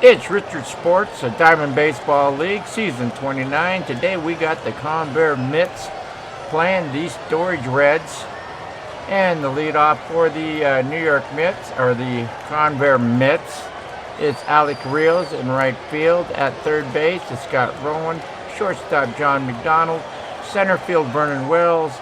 It's Richard Sports, a Diamond Baseball League, Season 29. Today we got the Convair Mets playing the Storage Reds. And the leadoff for the New York Mets, or the Convair Mets, it's Alec Rios in right field. At third base, it's Scott Rowan. Shortstop, John McDonald. Center field, Vernon Wells.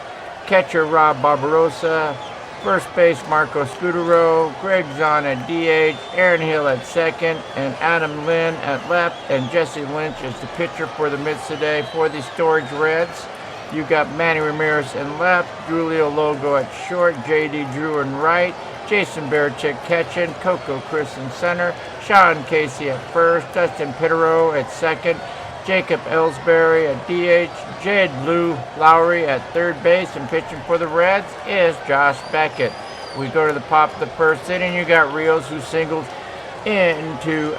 Catcher, Rob Barbarossa. First base, Marco Scudero. Greg Zahn at DH. Aaron Hill at second. And Adam Lynn at left. And Jesse Lynch is the pitcher for the Mets today for the Storage Reds. You got Manny Ramirez in left, Julio Logo at short, J.D. Drew in right, Jason Barichick catching, Coco Chris in center, Sean Casey at first, Dustin Pitero at second, Jacob Ellsbury at DH, Jed Lou Lowry at third base, and pitching for the Reds is Josh Beckett. We go to the top of the first inning. You got Rios, who singles into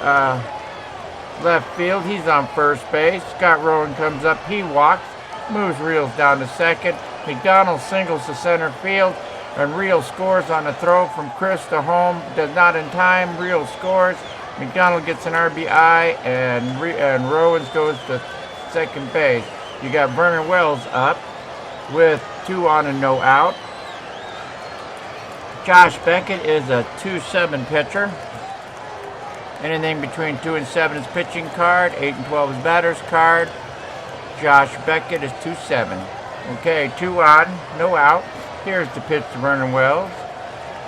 left field. He's on first base. Scott Rowan comes up. He walks. Moves Rios down to second. McDonald singles to center field, and Rios scores on a throw from Chris to home. Does not in time. Rios scores. McDonald gets an RBI, and Rowans goes to second base. You got Vernon Wells up with 2 on and no out. Josh Beckett is a 2-7 pitcher. Anything between 2 and 7 is pitching card. 8 and 12 is batter's card. Josh Beckett is 2-7. Okay, 2 on, no out. Here's the pitch to Vernon Wells.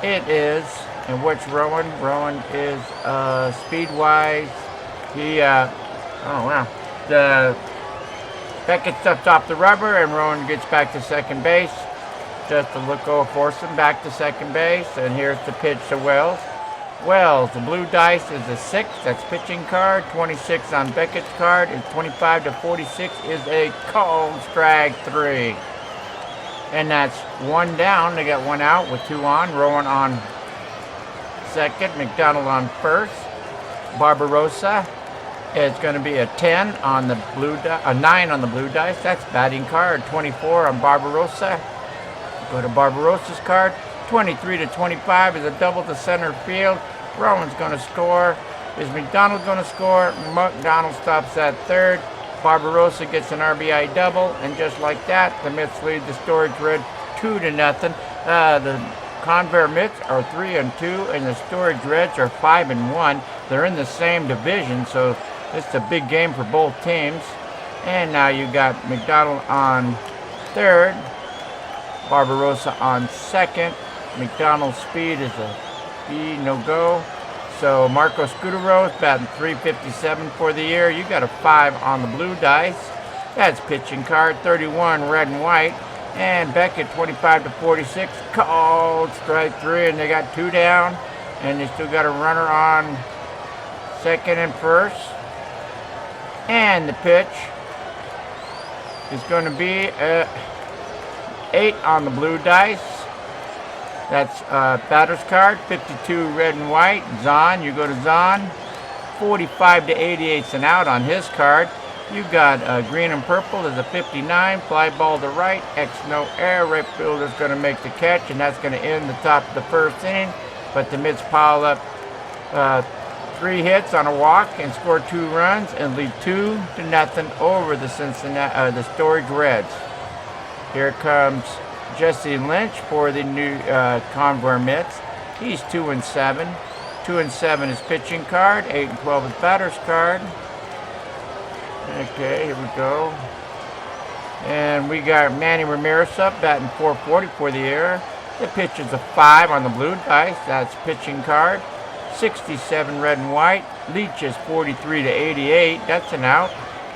It is, and what's Rowan? Rowan is speed-wise. The Beckett steps off the rubber, and Rowan gets back to second base. Just a look over, force him back to second base, and here's the pitch to Wells. Wells, the blue dice is a 6, that's pitching card. 26 on Beckett's card, and 25 to 46 is a called strike 3. And that's 1 down. They got 1 out with 2 on. Rowan on second, McDonald on first. Barbarossa is going to be a 10 on the blue a 9 on the blue dice. That's batting card. 24 on Barbarossa. Go to Barbarossa's card. 23 to 25 is a double to center field. Rowan's going to score. Is McDonald going to score? McDonald stops at third. Barbarossa gets an RBI double, and just like that, the Mets lead the Storage Red 2-0. The Convair Mets are 3-2, and the Storage Reds are 5-1. They're in the same division, so it's a big game for both teams. And now you got McDonald on third, Barbarossa on second. McDonald's speed is a B, no go. So Marco Scudero is batting .357 for the year. You got a 5 on the blue dice. That's pitching card. 31 red and white. And Beckett 25 to 46 called strike 3, and they got 2 down, and they still got a runner on second and first. And the pitch is going to be 8 on the blue dice. That's batter's card, 52 red and white. Zahn, you go to Zahn. 45 to 88's an out on his card. You got green and purple is a 59. Fly ball to right. X no air. Right fielder's going to make the catch, and that's going to end the top of the first inning. But the Mets pile up 3 hits on a walk and score 2 runs and lead 2-0 over the the Storage Reds. Here comes Jesse Lynch for the new Convair Mets. He's 2-7. 2-7 is pitching card. 8 and 12 is batter's card. Okay, here we go. And we got Manny Ramirez up, batting .440 for the year. The pitch is a 5 on the blue dice. That's pitching card. 67 red and white. Litsch is 43 to 88. That's an out.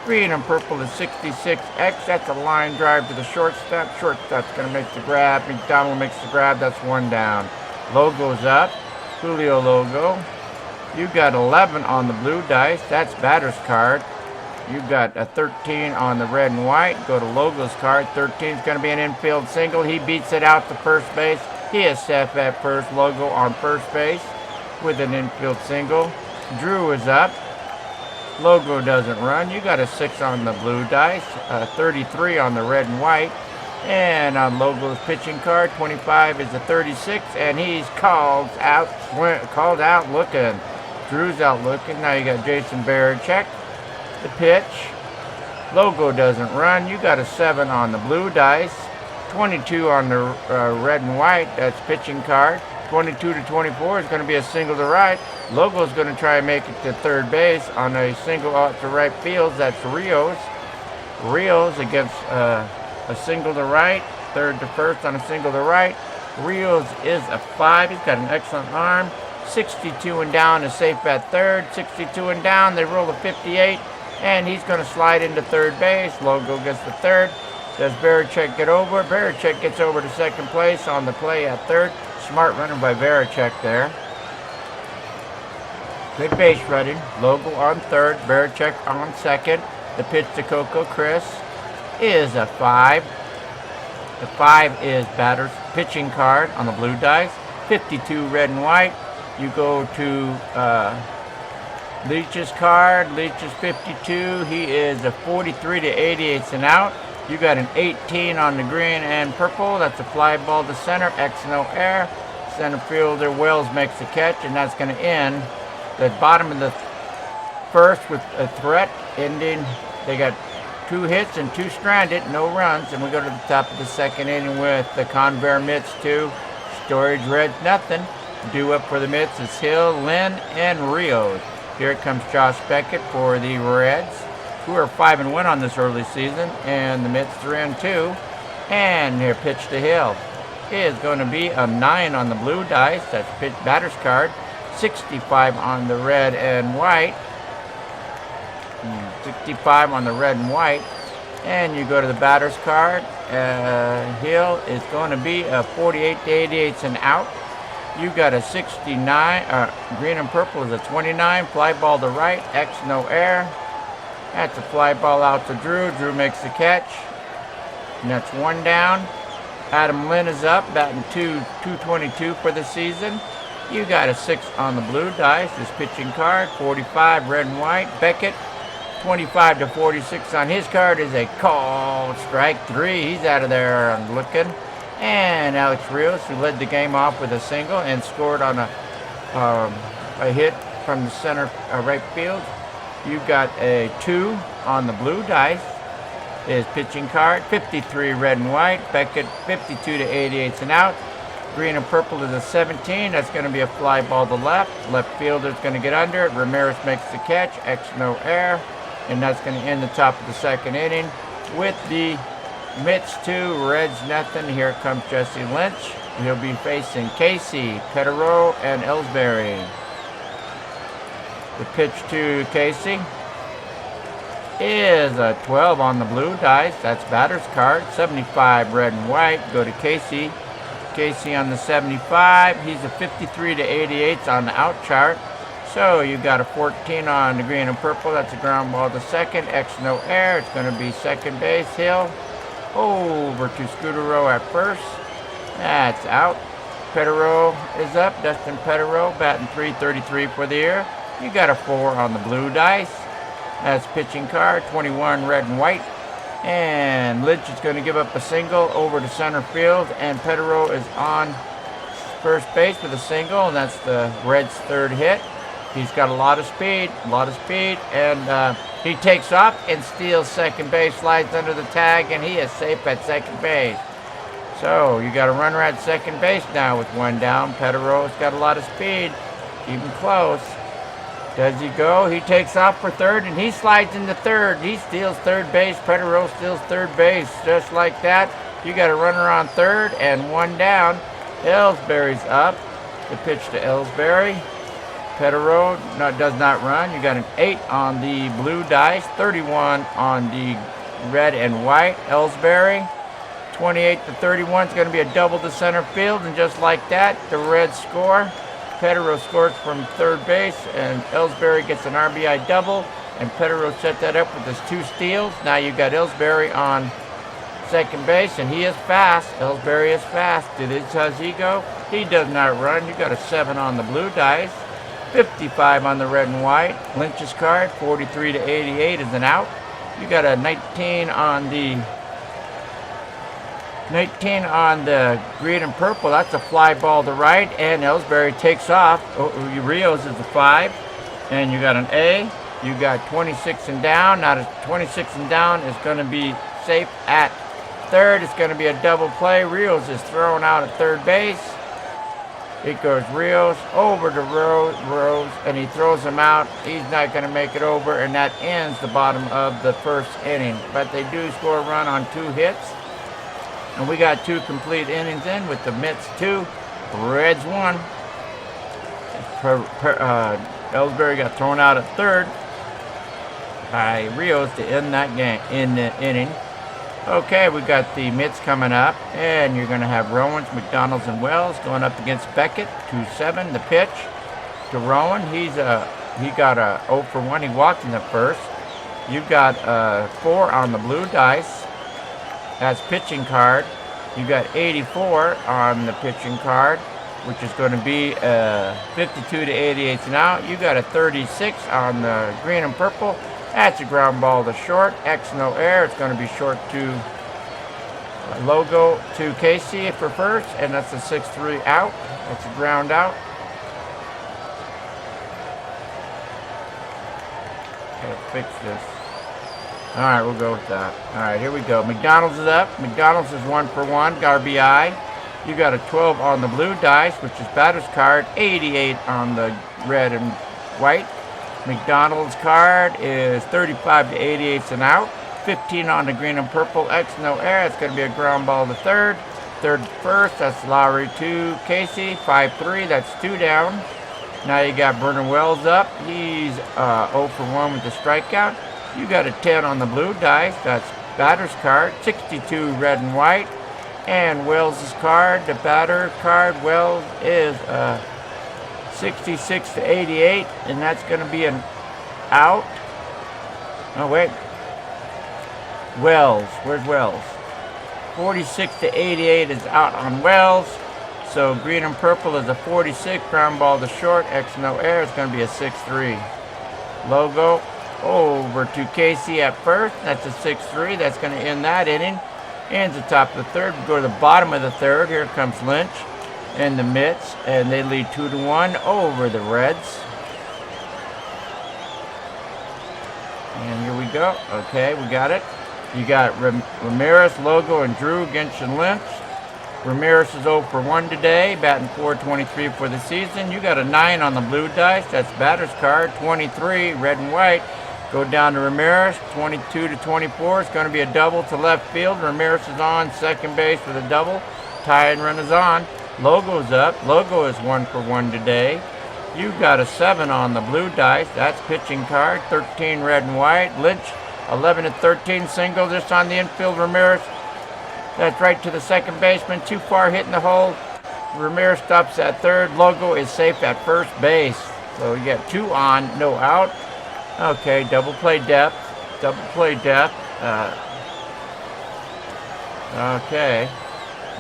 Green and purple is 66X. That's a line drive to the shortstop. Shortstop's going to make the grab. McDonald makes the grab. That's 1 down. Logo's up. Julio Logo. You got 11 on the blue dice. That's batter's card. You got a 13 on the red and white. Go to Logo's card. 13 is going to be an infield single. He beats it out to first base. He is safe at first. Logo on first base with an infield single. Drew is up. Logo doesn't run. You got a 6 on the blue dice, 33 on the red and white, and on Logo's pitching card, 25 is a 36, and he's called out looking. Drew's out looking. Now you got Jason Barachek. The pitch. Logo doesn't run. You got a 7 on the blue dice. 22 on the red and white. That's pitching card. 22 to 24 is going to be a single to right. Logo's going to try and make it to third base on a single out to right field. That's Rios. Rios against a single to right. Third to first on a single to right. Rios is a 5. He's got an excellent arm. 62 and down is safe at third. 62 and down, they roll a 58, and he's going to slide into third base. Logo gets the third. Does Barachek get over? Barachek gets over to second place on the play at third. Smart runner by Barachek there. Good base running. Logo on third. Barachek on second. The pitch to Coco Chris is a 5. The 5 is batter's pitching card on the blue dice. 52 red and white. You go to Litsch's card. Litsch is 52. He is a 43 to 88 and out. You got an 18 on the green and purple. That's a fly ball to center. X no air. Center fielder Wells makes the catch, and that's going to end the bottom of the first with a threat ending. They got 2 hits and 2 stranded, no runs, and we go to the top of the second inning with the Convair Mets 2, Storage Reds nothing. Due up for the Mets is Hill, Lynn, and Rios. Here comes Josh Beckett for the Reds, who are 5-1 on this early season, and the Mets 3-2. And their pitch to Hill is going to be a 9 on the blue dice. That's pitch batter's card. 65 on the red and white. 65 on the red and white. And you go to the batter's card. Hill is going to be a 48 to 88 and out. You got a 69. Green and purple is a 29. Fly ball to right. X no air. That's a fly ball out to Drew. Drew makes the catch. And that's 1 down. Adam Lynn is up, batting 222 for the season. You got a 6 on the blue dice. This pitching card, 45 red and white. Beckett, 25 to 46 on his card is a called strike 3. He's out of there looking. And Alex Rios, who led the game off with a single and scored on a hit from the center right field. You got a 2 on the blue dice. His pitching card, 53 red and white. Beckett, 52 to 88 and out. Green and purple is a 17. That's going to be a fly ball to left. Left fielder's going to get under it. Ramirez makes the catch. X no air. And that's going to end the top of the second inning with the Mets 2, Reds nothing. Here comes Jesse Lynch. He'll be facing Casey, Paydirt, and Ellsbury. The pitch to Casey is a 12 on the blue dice. That's batter's card. 75 red and white. Go to Casey. Casey on the 75. He's a 53 to 88 on the out chart. So you got a 14 on the green and purple. That's a ground ball to second. X no air. It's going to be second base. Hill over to Scudero at first. That's out. Paydirt is up. Dustin Paydirt batting .333 for the year. You got a 4 on the blue dice. That's pitching card, 21 red and white. And Litsch is going to give up a single over to center field. And Paydirt is on first base with a single. And that's the Reds' 3rd hit. He's got a lot of speed. And he takes off and steals second base, slides under the tag, and he is safe at second base. So you got a runner at second base now with 1 down. Paydirt's got a lot of speed, even close. Does he go? He takes off for third, and he slides into third. He steals third base. Paydirt steals third base. Just like that, you got a runner on third and 1 down. Ellsbury's up. The pitch to Ellsbury. Paydirt does not run. You got an 8 on the blue dice, 31 on the red and white. Ellsbury, 28 to 31 is going to be a double to center field, and just like that, the Reds score. Paydirt scores from third base, and Ellsbury gets an RBI double, and Paydirt set that up with his 2 steals. Now you got Ellsbury on second base, and he is fast. Ellsbury is fast. Does he go? He does not run. You got a 7 on the blue dice. 55 on the red and white. Lynch's card, 43 to 88 is an out. You got a 19 on the green and purple. That's a fly ball to right, and Ellsbury takes off. Rios is a 5. And you got an A. You got 26 and down. Now the 26 and down is going to be safe at third. It's going to be a double play. Rios is thrown out at third base. It goes Rios over to Rose, and he throws him out. He's not going to make it over, and that ends the bottom of the first inning. But they do score a run on 2 hits. And we got 2 complete innings in with the Mets 2, Reds 1. Ellsbury got thrown out at third by Rios to end that game in the inning. Okay, we got the Mets coming up, and you're going to have Rowans, McDonald's, and Wells going up against Beckett. 2-7. The pitch to Rowan. He got a 0 for 1. He walked in the first. You've got 4 on the blue dice. That's pitching card. You got 84 on the pitching card, which is going to be 52 to 88 and out. You got a 36 on the green and purple. That's a ground ball to short. X no air. It's going to be short to Logo to Casey for first, and that's a 6-3 out. That's a ground out. Gotta fix this. All right, we'll go with that. All right, here we go. McDonald's is up. McDonald's is 1 for 1. RBI. You got a 12 on the blue dice, which is batter's card. 88 on the red and white. McDonald's card is 35 to 88 and out. 15 on the green and purple. X no air. It's going to be a ground ball to third. Third first. That's Lowry to Casey. 5-3. That's 2 down. Now you got Vernon Wells up. He's 0 for 1 with the strikeout. You got a 10 on the blue dice. That's batter's card. 62 red and white. And Wells' card, the batter card, Wells is 66 to 88, and that's going to be an out. Oh, wait. Wells. Where's Wells? 46 to 88 is out on Wells. So green and purple is a 46. Ground ball to short. X no air. It's going to be a 6-3. Logo over to Casey at first. That's a 6-3. That's going to end that inning. Ends the top of the third. We go to the bottom of the third. Here comes Lynch and the Mets, and they lead 2-1 over the Reds. And here we go. Okay, we got it. You got Ramirez, Logo, and Drew against Lynch. Ramirez is 0 for 1 today, batting .423 for the season. You got a 9 on the blue dice. That's batter's card. 23, red and white. Go down to Ramirez, 22 to 24. It's going to be a double to left field. Ramirez is on second base with a double. Tie and run is on. Logo's up. Logo is 1 for 1 today. You got a 7 on the blue dice. That's pitching card. 13 red and white. Lynch, 11 to 13 single. Just on the infield. Ramirez. That's right to the second baseman. Too far hitting the hole. Ramirez stops at third. Logo is safe at first base. So you got 2 on, no out. Okay, double play depth. Double play depth. Okay.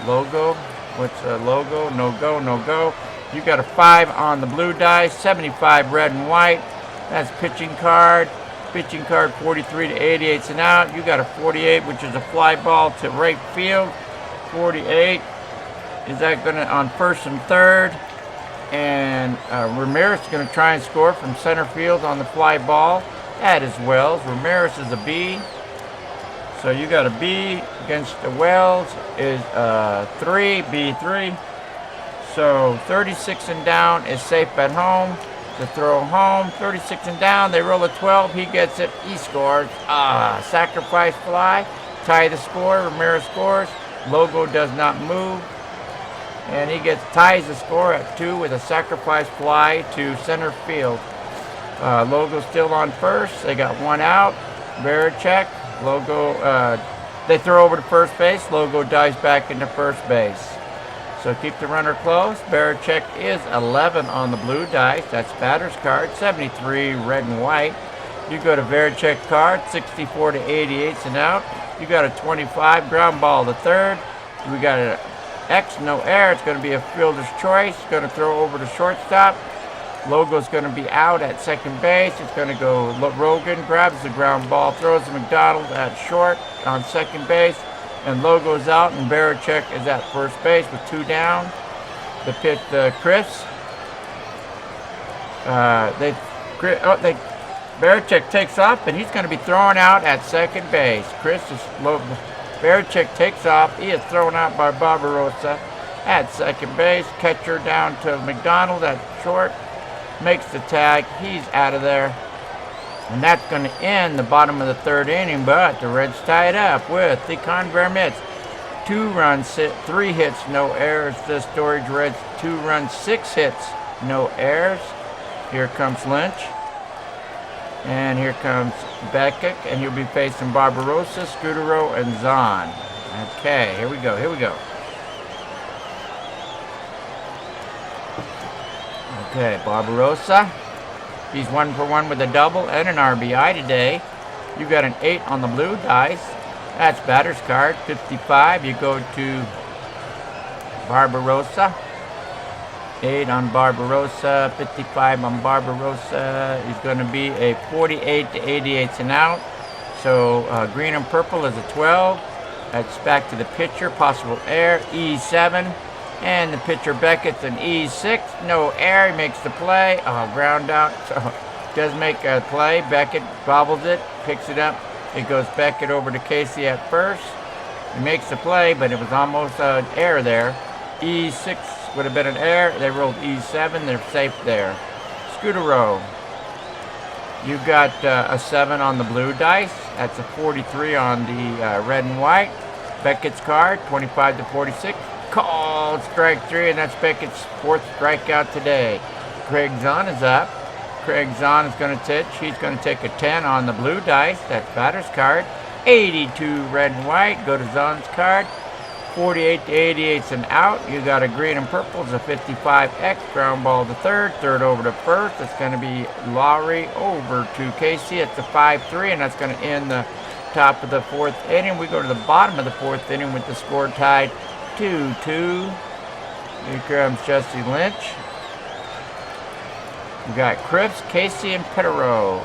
Logo. What's a logo? No go, no go. You got a 5 on the blue dice. 75 red and white. That's pitching card. Pitching card 43 to 88 and out. You got a 48, which is a fly ball to right field. 48. Is that going to on first and third? And Ramirez is going to try and score from center field on the fly ball. That is Wells. Ramirez is a B. So you got a B against the Wells is 3, B3. So 36 and down is safe at home. To throw home, 36 and down. They roll a 12. He gets it. He scores. Sacrifice fly. Tie the score. Ramirez scores. Logo does not move. And he ties the score at 2 with a sacrifice fly to center field. Logo still on first. They got 1 out. Varichek. Logo, they throw over to first base. Logo dives back into first base. So keep the runner close. Varichek is 11 on the blue dice. That's batter's card. 73 red and white. You go to Varichek card. 64 to 88 and out. You got a 25 ground ball to third. We got a X, no air. It's going to be a fielder's choice. Going to throw over to shortstop. Logo's going to be out at second base. It's going to go Rogan, grabs the ground ball, throws to McDonald at short on second base, and Logo's out, and Varichek is at first base with 2 down. The pitch, Chris. Belichick takes off, and he's going to be thrown out at second base. Belichick takes off. He is thrown out by Barbarossa at second base. Catcher down to McDonald at short. Makes the tag. He's out of there. And that's going to end the bottom of the third inning, but the Reds tie it up with the Convair Mets. 2 runs, 3 hits, no errors. The Storage Reds, 2 runs, 6 hits, no errors. Here comes Lynch. And here comes Beckett, and he'll be facing Barbarossa, Scudero, and Zahn. Okay, here we go. Okay, Barbarossa. He's 1 for 1 with a double and an RBI today. You got an 8 on the blue dice. That's batter's card. 55. You go to Barbarossa. 8 on Barbarossa. 55 on Barbarossa. He's going to be a 48 to 88 and out. So green and purple is a 12. That's back to the pitcher. Possible error. E7. And the pitcher Beckett's an E6. No error. He makes the play. Ground out. So does make a play. Beckett bobbles it. Picks it up. It goes Beckett over to Casey at first. He makes the play, but it was almost an error there. E6 would have been an error. They rolled E7. They're safe there. Scudero. You got a 7 on the blue dice. That's a 43 on the red and white. Beckett's card, 25 to 46. Called strike 3, and that's Beckett's 4th strikeout today. Craig Zahn is up. Craig Zahn is going to pitch. He's going to take a 10 on the blue dice. That's batter's card. 82 red and white. Go to Zahn's card. 48 to 88's an out. You got a green and purple. It's a 55X. Ground ball to third. Third over to first. It's going to be Lowry over to Casey. It's a 5-3, and that's going to end the top of the 4th inning. We go to the bottom of the 4th inning with the score tied 2-2. Here comes Jesse Lynch. We got Cripps, Casey, and Paydirt.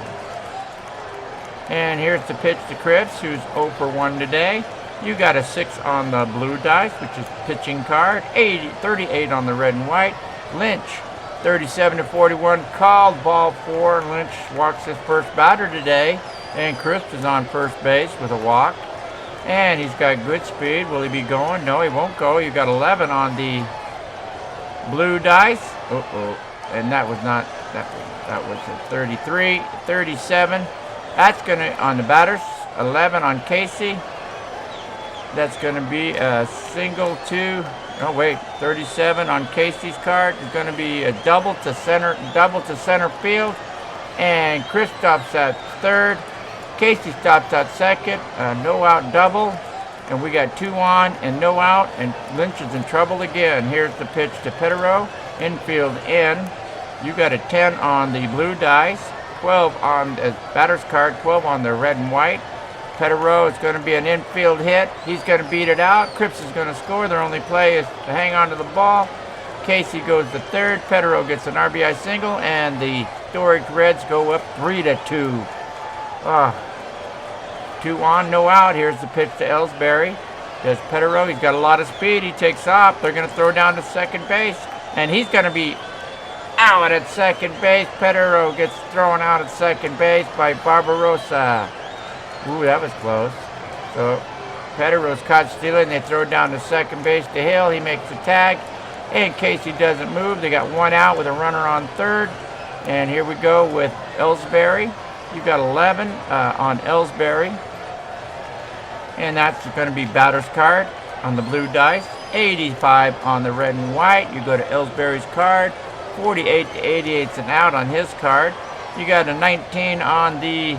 And here's the pitch to Cripps, who's 0 for 1 today. You got a 6 on the blue dice, which is pitching card. 38 on the red and white. Lynch, 37 to 41, called ball 4. Lynch walks his first batter today. And Cripps is on first base with a walk. And he's got good speed. Will he be going? No, he won't go. You got 11 on the blue dice. And that was not, that was a 33, 37. That's going to, on the batters, 11 on Casey. That's going to be a single to, 37 on Casey's card. It's going to be a double to center field. And Chris stops at third. Casey stops at second. No out double. And we got 2 on and no out. And Lynch is in trouble again. Here's the pitch to Paydirt. Infield in. You got a 10 on the blue dice. 12 on the batter's card. 12 on the red and white. Paydirt is going to be an infield hit. He's going to beat it out. Cripps is going to score. Their only play is to hang on to the ball. Casey goes to third. Paydirt gets an RBI single. And the Storage Reds go up 3-2. 2 on, no out. Here's the pitch to Ellsbury. There's Paydirt. He's got a lot of speed. He takes off. They're going to throw down to second base. And he's going to be out at second base. Paydirt gets thrown out at second base by Barbarossa. Ooh, that was close. So Paydirt's caught stealing. They throw down to second base to Hill. He makes the tag. In case he doesn't move, they got 1 out with a runner on third. And here we go with Ellsbury. You got 11 on Ellsbury. And that's going to be batter's card on the blue dice. 85 on the red and white. You go to Ellsbury's card. 48 to 88's an out on his card. You got a 19 on the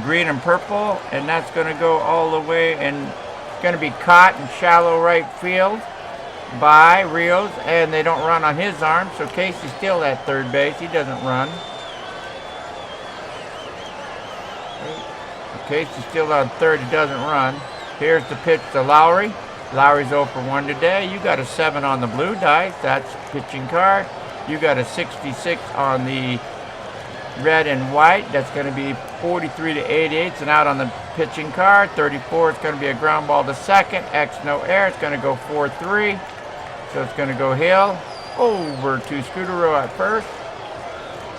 green and purple. And that's going to go all the way and going to be caught in shallow right field by Rios. And they don't run on his arm. So Casey's still at third base. He doesn't run. Casey's still on third. He doesn't run. Here's the pitch to Lowry. Lowry's 0 for 1 today. You got a 7 on the blue dice. That's pitching card. You got a 66 on the red and white. That's going to be 43 to 88. And out on the pitching card. 34. It's going to be a ground ball to second. X no error. It's going to go 4-3. So it's going to go Hill over to Scudero at first.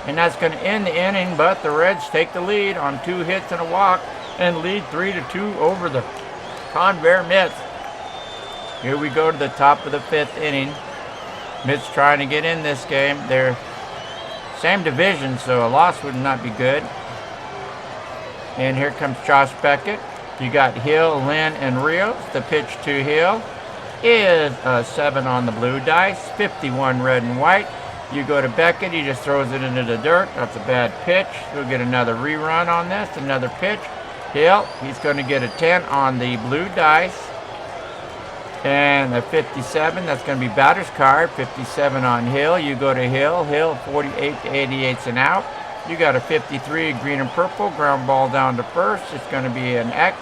And that's going to end the inning, but the Reds take the lead on 2 hits and a walk and lead 3-2 over the Convair Mets. Here we go to the top of the 5th inning. Mets trying to get in this game. They're same division, so a loss would not be good. And here comes Josh Beckett. You got Hill, Lynn, and Rios. The pitch to Hill is a 7 on the blue dice, 51 red and white. You go to Beckett, he just throws it into the dirt. That's a bad pitch. We'll get another rerun on this, another pitch. Hill, he's going to get a 10 on the blue dice. And a 57, that's going to be batter's card, 57 on Hill. You go to Hill, 48 to 88's an out. You got a 53, green and purple, ground ball down to first. It's going to be an X,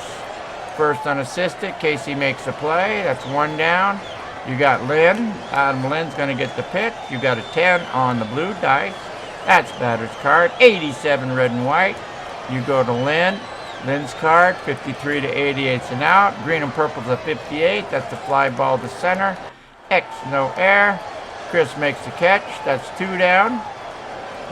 first unassisted. Casey makes a play, that's 1 down. You got Lynn, Adam Lynn's going to get the pitch. You got a 10 on the blue dice. That's batter's card, 87 red and white. You go to Lynn. Lynn's card, 53 to 88's an out. Green and purple's a 58. That's the fly ball to center. X, no air. Chris makes the catch. That's 2 down.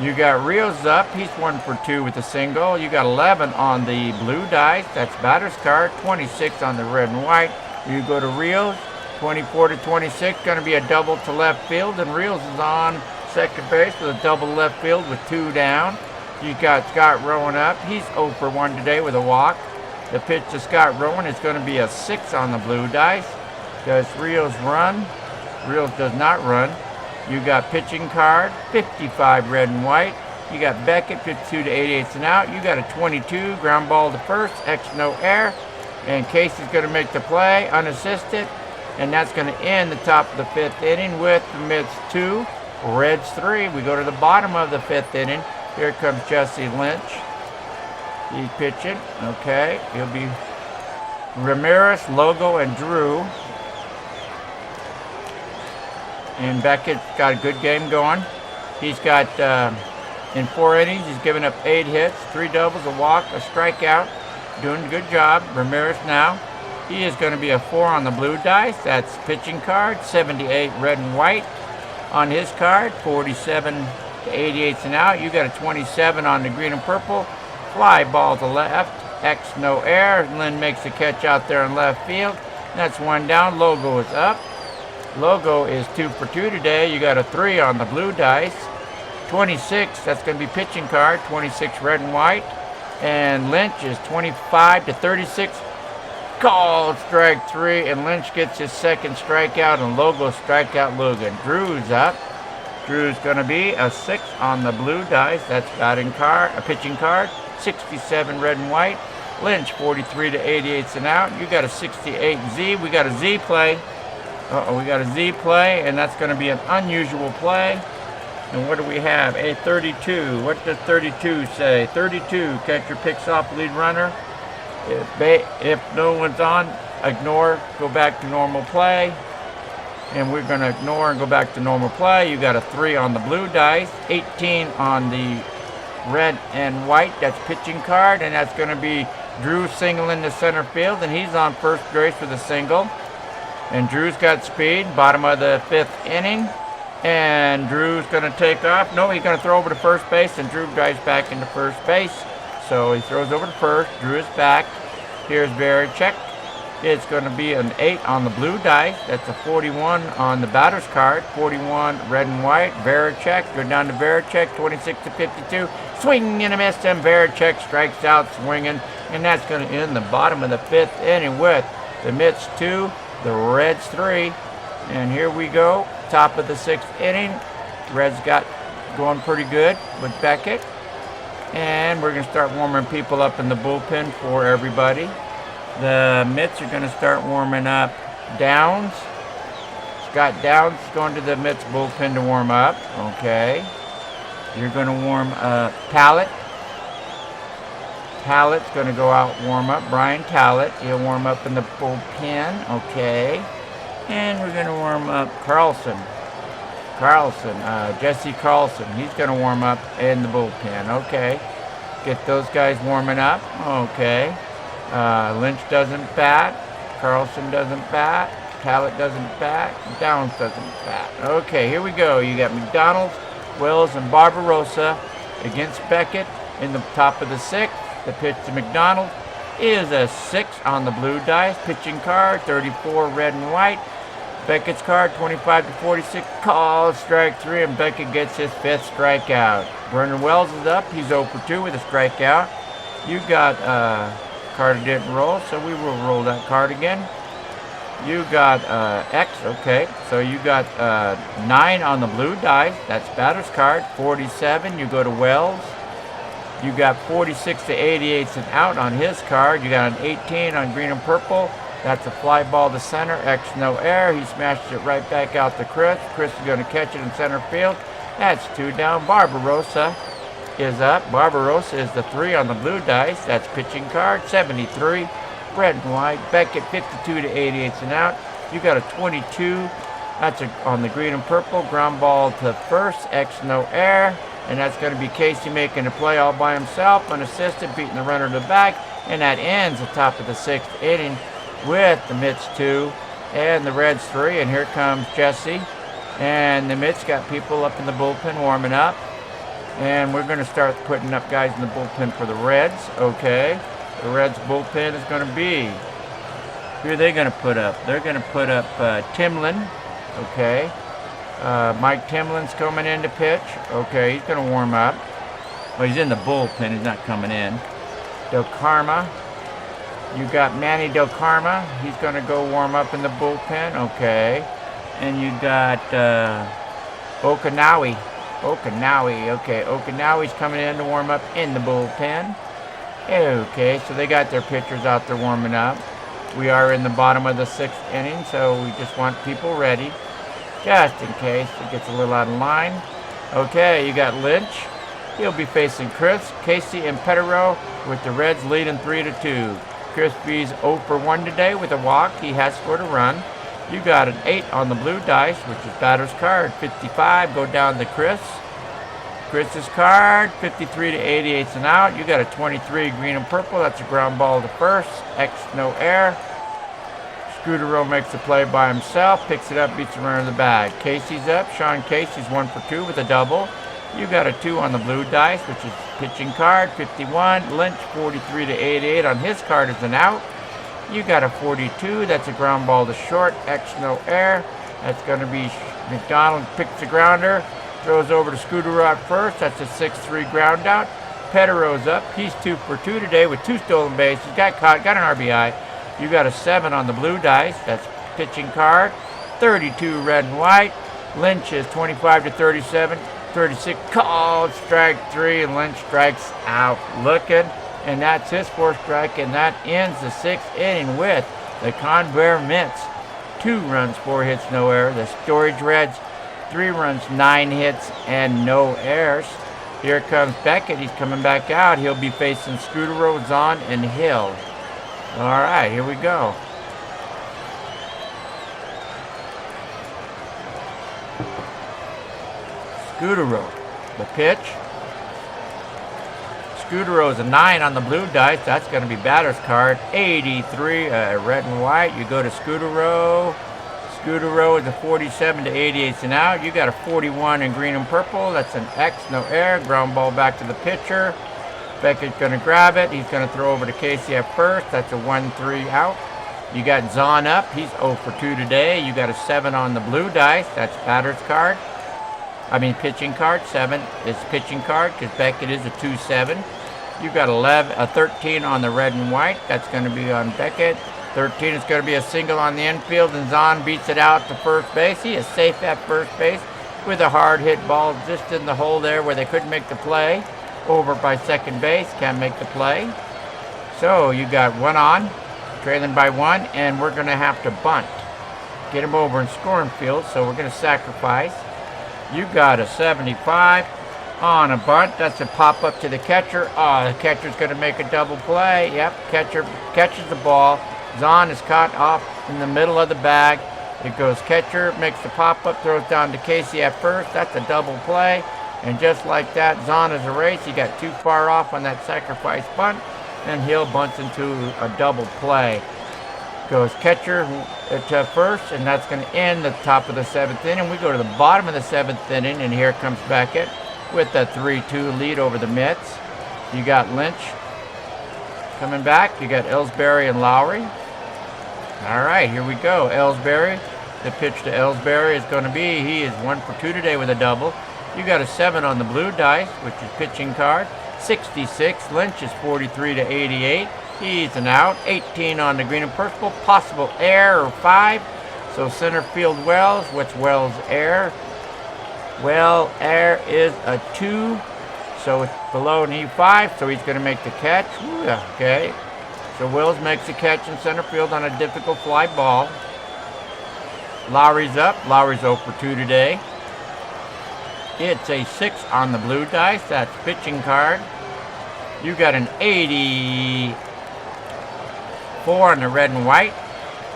You got Rios up. He's 1 for 2 with a single. You got 11 on the blue dice. That's batter's card. 26 on the red and white. You go to Rios. 24 to 26. Going to be a double to left field. And Rios is on second base with a double left field with 2 down. You got Scott Rowan up. He's 0 for 1 today with a walk. The pitch to Scott Rowan is going to be a 6 on the blue dice. Does Rios run? Rios does not run. You got pitching card, 55 red and white. You got Beckett, 52 to 88's an out. You got a 22, ground ball to first, X, no air. And Casey's going to make the play, unassisted. And that's going to end the top of the 5th inning with the Mets 2, Reds 3. We go to the bottom of the 5th inning. Here comes Jesse Litsch. He's pitching. Okay. He'll be Ramirez, Logo, and Drew. And Beckett's got a good game going. He's got, in 4 innings, he's given up 8 hits, 3 doubles, a walk, a strikeout. Doing a good job. Ramirez now. He is going to be a 4 on the blue dice. That's pitching card, 78 red and white on his card, 47 to 88's an out. You got a 27 on the green and purple. Fly ball to left. X, no air. Lynn makes the catch out there in left field. That's 1 down. Logo is up. Logo is 2 for 2 today. You got a 3 on the blue dice. 26, that's going to be pitching card. 26 red and white. And Lynch is 25 to 36. Called strike 3. And Lynch gets his 2nd strikeout. And Logo strikeout Logan. Drew's up. Drew's going to be a 6 on the blue dice. That's batting card, a pitching card. 67 red and white. Lynch 43 to 88's an out. You got a 68 Z. We got a Z play. We got a Z play, and that's going to be an unusual play. And what do we have? A 32. What does 32 say? 32. Catcher picks off lead runner. If no one's on, ignore. Go back to normal play. And we're going to ignore and go back to normal play. You got a 3 on the blue dice, 18 on the red and white. That's pitching card, and that's going to be Drew singling to center field, and he's on first base with a single. And Drew's got speed, bottom of the 5th inning. And Drew's going to take off. No, he's going to throw over to first base, and Drew drives back into first base. So he throws over to first. Drew is back. Here's Varichek. It's going to be an 8 on the blue dice. That's a 41 on the batter's card. 41 red and white. Varichek. Go down to Varichek. 26 to 52. Swing and a miss. And Varichek strikes out swinging. And that's going to end the bottom of the 5th inning with the Mets 2, the Reds 3. And here we go. Top of the 6th inning. Reds got going pretty good with Beckett. And we're going to start warming people up in the bullpen for everybody. The Mets are going to start warming up Downs. Scott Downs is going to the Mets bullpen to warm up. Okay. You're going to warm Talent. Talent's going to go out warm up. Brian Talent. He'll warm up in the bullpen. Okay. And we're going to warm up Carlson. Jesse Carlson. He's going to warm up in the bullpen. Okay. Get those guys warming up. Okay. Lynch doesn't bat. Carlson doesn't bat. Talent doesn't bat. Downs doesn't bat. Okay, here we go. You got McDonald, Wells, and Barbarossa against Beckett in the top of the 6th. The pitch to McDonald is a 6 on the blue dice. Pitching card, 34 red and white. Beckett's card, 25 to 46, called strike 3, and Beckett gets his 5th strikeout. Vernon Wells is up. He's 0 for 2 with a strikeout. You got card didn't roll, so we will roll that card again. You got X, okay. So you got 9 on the blue dice. That's batter's card. 47, you go to Wells. You got 46 to 88 and out on his card. You got an 18 on green and purple. That's a fly ball to center, X no air. He smashed it right back out to Chris. Chris is going to catch it in center field. That's 2 down. Barbarossa is up. Barbarossa is the 3 on the blue dice. That's pitching card, 73, red and white. Beckett 52 to 88 and out. You got a 22. That's on the green and purple. Ground ball to first, X no air. And that's going to be Casey making a play all by himself, unassisted, beating the runner to the back. And that ends the top of the 6th inning with the Mets 2 and the Reds 3. And here comes Jesse. And the Mets got people up in the bullpen warming up. And we're going to start putting up guys in the bullpen for the Reds. Okay. The Reds bullpen is going to be, who are they going to put up? They're going to put up Timlin. Okay. Mike Timlin's coming in to pitch. Okay, he's going to warm up. Well, he's in the bullpen. He's not coming in. Del Karma. You got Manny Del Karma. He's going to go warm up in the bullpen. Okay. And you got Okinawi. Okay, Okinawi's coming in to warm up in the bullpen. Okay, so they got their pitchers out there warming up. We are in the bottom of the 6th inning, so we just want people ready, just in case it gets a little out of line. Okay, you got Lynch. He'll be facing Chris, Casey, and Paydirt with the Reds leading 3-2. Chris B's 0 for 1 today with a walk. He has scored a run. You got an 8 on the blue dice, which is batter's card. 55, go down to Chris. Chris's card, 53 to 88 and out. You got a 23 green and purple. That's a ground ball to first. X no air. Scudero makes the play by himself, picks it up, beats the runner in the bag. Casey's up. Sean Casey's 1 for 2 with a double. You got a 2 on the blue dice, which is pitching card, 51. Lynch, 43 to 88 on his card is an out. You got a 42. That's a ground ball to short. X no air. That's going to be McDonald picks the grounder, throws over to Scudero at first. That's a 6-3 ground out. Paydirt's up. He's 2 for 2 today with 2 stolen bases. Got caught, got an RBI. You got a 7 on the blue dice. That's pitching card. 32 red and white. Lynch is 25 to 37. 36 called strike 3, and Lynch strikes out looking. And that's his 4th strike, and that ends the 6th inning with the Convair Mets. 2 runs, 4 hits, no error. The Storage Reds, 3 runs, 9 hits, and no errors. Here comes Beckett. He's coming back out. He'll be facing Scudero, Zahn, and Hill. All right, here we go. Scudero, the pitch. Scudero is a 9 on the blue dice. That's going to be batter's card. 83, red and white. You go to Scudero. Scudero is a 47 to 88 and out. You got a 41 in green and purple. That's an X, no air. Ground ball back to the pitcher. Beckett's going to grab it. He's going to throw over to Casey at first. That's a 1-3 out. You got Zahn up. He's 0 for 2 today. You got a 7 on the blue dice. That's batter's card. Pitching card. 7 is pitching card because Beckett is a 2-7. You got a 13 on the red and white. That's going to be on Beckett. 13 is going to be a single on the infield, and Zahn beats it out to first base. He is safe at first base with a hard hit ball just in the hole there where they couldn't make the play. Over by second base, can't make the play. So you got 1 on, trailing by 1, and we're going to have to bunt. Get him over in scoring field, so we're going to sacrifice. You got a 75 on a bunt. That's a pop up to the catcher. The catcher's going to make a double play. Yep, catcher catches the ball. Zahn is caught off in the middle of the bag. It goes catcher, makes the pop up, throws down to Casey at first. That's a double play. And just like that, Zahn is erased. He got too far off on that sacrifice bunt, and Hill bunts into a double play. Goes catcher to first, and that's going to end the top of the 7th inning. We go to the bottom of the 7th inning, and here comes Beckett. with a 3-2 lead over the Mets. You got Litsch coming back. You got Ellsbury and Lowry. All right, here we go. Ellsbury. The pitch to Ellsbury is going to be, he is 1 for 2 today with a double. You got a 7 on the blue dice, which is pitching card. 66. Litsch is 43 to 88. He's an out. 18 on the green and purple. Possible error 5. So center field Wells. What's Wells' error? Well, error is a 2. So it's below an E5. So he's going to make the catch. Okay. So Wells makes a catch in center field on a difficult fly ball. Lowry's up. Lowry's 0 for 2 today. It's a 6 on the blue dice. That's pitching card. You got an 84 on the red and white.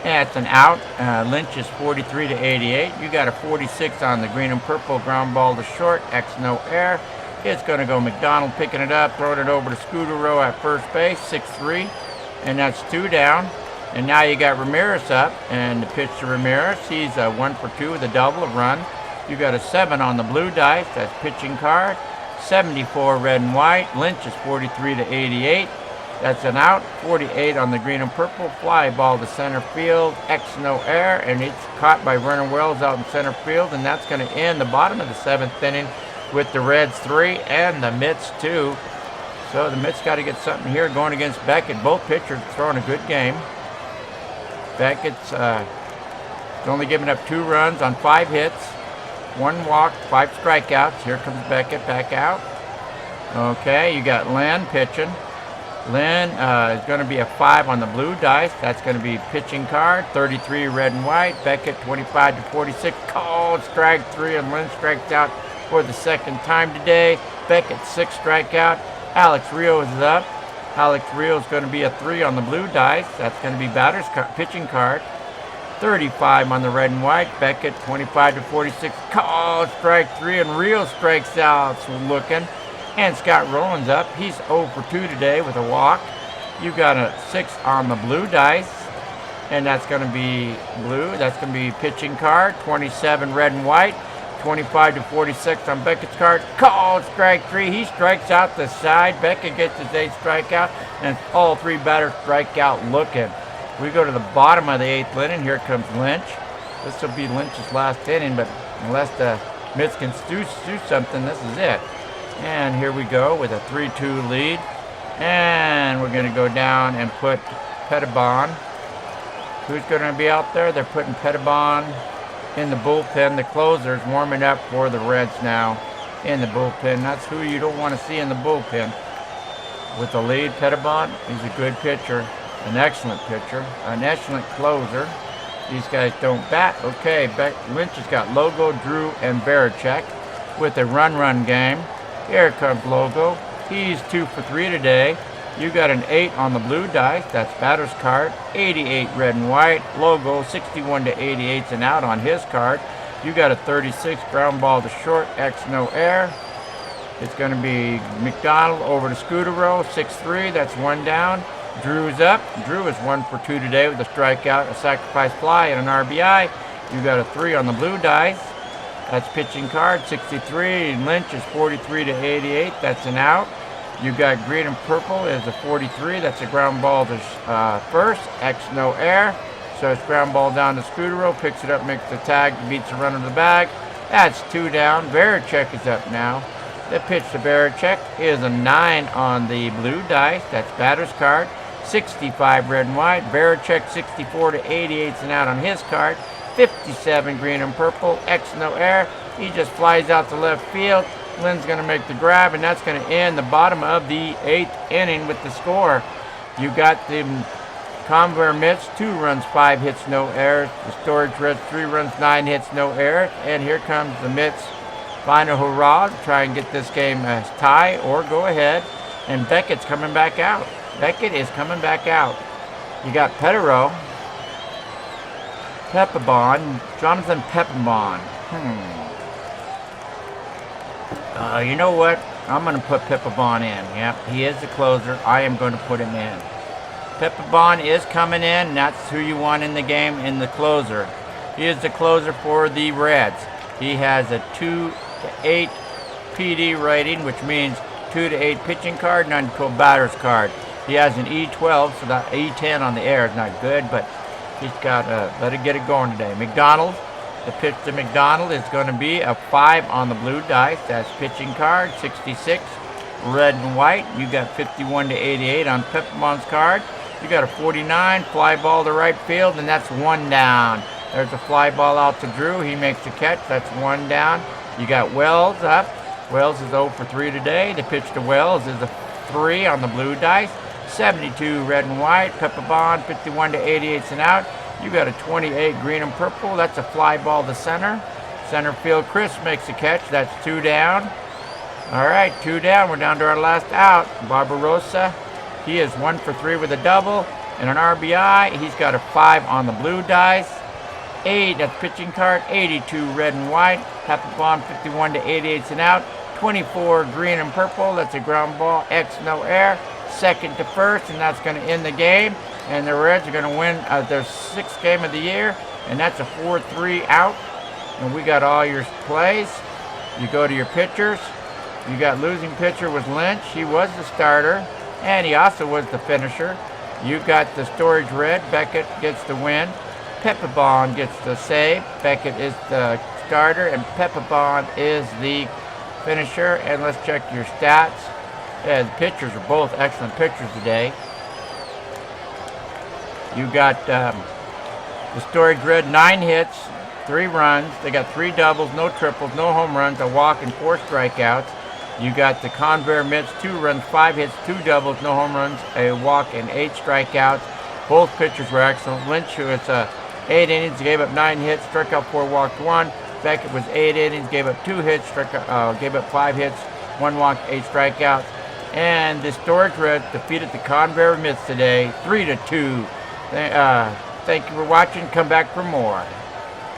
That's an out. Litsch is 43 to 88. You got a 46 on the green and purple. Ground ball to short. X no error. It's going to go McDonald picking it up, throwing it over to Scudero at first base. 6-3. And that's 2 down. And now you got Ramirez up. And the pitch to Ramirez. He's 1 for 2 with a double, a run. You got a 7 on the blue dice. That's pitching card. 74 red and white. Litsch is 43 to 88. That's an out. 48 on the green and purple. Fly ball to center field. X no error. And it's caught by Vernon Wells out in center field. And that's going to end the bottom of the 7th inning with the Reds 3 and the Mets 2. So the Mets got to get something here going against Beckett. Both pitchers throwing a good game. Beckett's only giving up 2 runs on 5 hits. 1 walk, 5 strikeouts. Here comes Beckett back out. Okay, you got Lynn pitching. Lynn is going to be a 5 on the blue dice. That's going to be pitching card. 33 red and white. Beckett 25 to 46. Called strike 3, and Lynn strikes out for the 2nd time today. Beckett 6 strikeout. Alex Rios is up. Alex Rios is going to be a 3 on the blue dice. That's going to be batter's pitching card. 35 on the red and white. Beckett 25 to 46. Called strike 3, and Rios strikes out. So looking. And Scott Rowland's up. He's 0 for 2 today with a walk. You got a 6 on the blue dice. And that's going to be blue. That's going to be pitching card. 27 red and white. 25 to 46 on Beckett's card. Called strike 3. He strikes out the side. Beckett gets his 8th strikeout. And all 3 batters strike out looking. We go to the bottom of the 8th inning. Here comes Litsch. This will be Lynch's last inning, but unless the Mets can do something, this is it. And here we go with a 3-2 lead. And we're going to go down and put Pettibon. Who's going to be out there? They're putting Pettibon in the bullpen. The closer's warming up for the Reds now in the bullpen. That's who you don't want to see in the bullpen. With the lead, Pettibon, he's a good pitcher. An excellent pitcher, an excellent closer. These guys don't bat. Okay, Litsch has got Logo, Drew, and Barachek with a run game. Here comes Logo. He's 2 for 3 today. You got an 8 on the blue dice. That's batter's card. 88 red and white. Logo 61 to 88's an out on his card. You got a 36 ground ball to short. X no error. It's going to be McDonald over to Scudero. 6-3. That's 1 down. Drew's up. Drew is 1 for 2 today with a strikeout, a sacrifice fly, and an RBI. You got a 3 on the blue dice. That's pitching card. 63. And Litsch is 43 to 88. That's an out. You got green and purple is a 43. That's a ground ball to first. X no error. So it's ground ball down to Scudero. Picks it up, makes the tag, beats the run of the bag. That's 2 down. Barachek is up now. The pitch to Barachek is a 9 on the blue dice. That's batter's card. 65 red and white. Barachek 64 to 88's an out on his card. 57 green and purple. X no error. He just flies out to left field. Lynn's going to make the grab, and that's going to end the bottom of the 8th inning with the score. You got the Conver Mets 2 runs, 5 hits, no errors. The Storage Reds 3 runs, 9 hits, no errors. And here comes the Mets' final hurrah to try and get this game a tie or go ahead. And Beckett's coming back out. Beckett is coming back out. You got Pettibon, Jonathan Pettibon. You know what? I'm going to put Pettibon in. Yep, he is the closer. I am going to put him in. Pettibon is coming in. And that's who you want in the game, in the closer. He is the closer for the Reds. He has a 2 to 8 PD rating, which means 2 to 8 pitching card, 9 to 12 batter's card. He has an E12, so that E10 on the air is not good, but he's got let it get it going today. McDonald, the pitch to McDonald is going to be a 5 on the blue dice. That's pitching card, 66, red and white. You got 51 to 88 on Peppermont's card. You got a 49, fly ball to right field, and that's 1 down. There's a fly ball out to Drew. He makes the catch. That's 1 down. You got Wells up. Wells is 0 for 3 today. The pitch to Wells is a 3 on the blue dice. 72 red and white. Pepper Bond, 51 to 88's and out. You got a 28 green and purple. That's a fly ball to center. Center field Chris makes the catch. That's 2 down. All right, 2 down. We're down to our last out. Barbarossa, he is 1 for 3 with a double and an RBI. He's got a 5 on the blue dice. 8, that's pitching card. 82 red and white. Pepper Bond, 51 to 88's and out. 24 green and purple. That's a ground ball. X, no air. Second to first, and that's going to end the game. And the Reds are going to win their 6th game of the year, and that's a 4-3 out. And we got all your plays. You go to your pitchers. You got losing pitcher was Lynch. He was the starter, and he also was the finisher. You got the storage red. Beckett gets the win. Pepperbond gets the save. Beckett is the starter, and Pepperbond is the finisher. And let's check your stats. Yeah, the pitchers are both excellent pitchers today. You got the storage red, 9 hits, 3 runs. They got 3 doubles, no triples, no home runs, a walk, and 4 strikeouts. You got the Convair Mets, 2 runs, 5 hits, 2 doubles, no home runs, a walk, and 8 strikeouts. Both pitchers were excellent. Lynch, who it's 8 innings, gave up 9 hits, struck out 4, walked 1. Beckett was 8 innings, gave up 2 hits, gave up 5 hits, 1 walk, 8 strikeouts. And the storage red defeated the Convair Mets today, 3-2. Thank you for watching. Come back for more.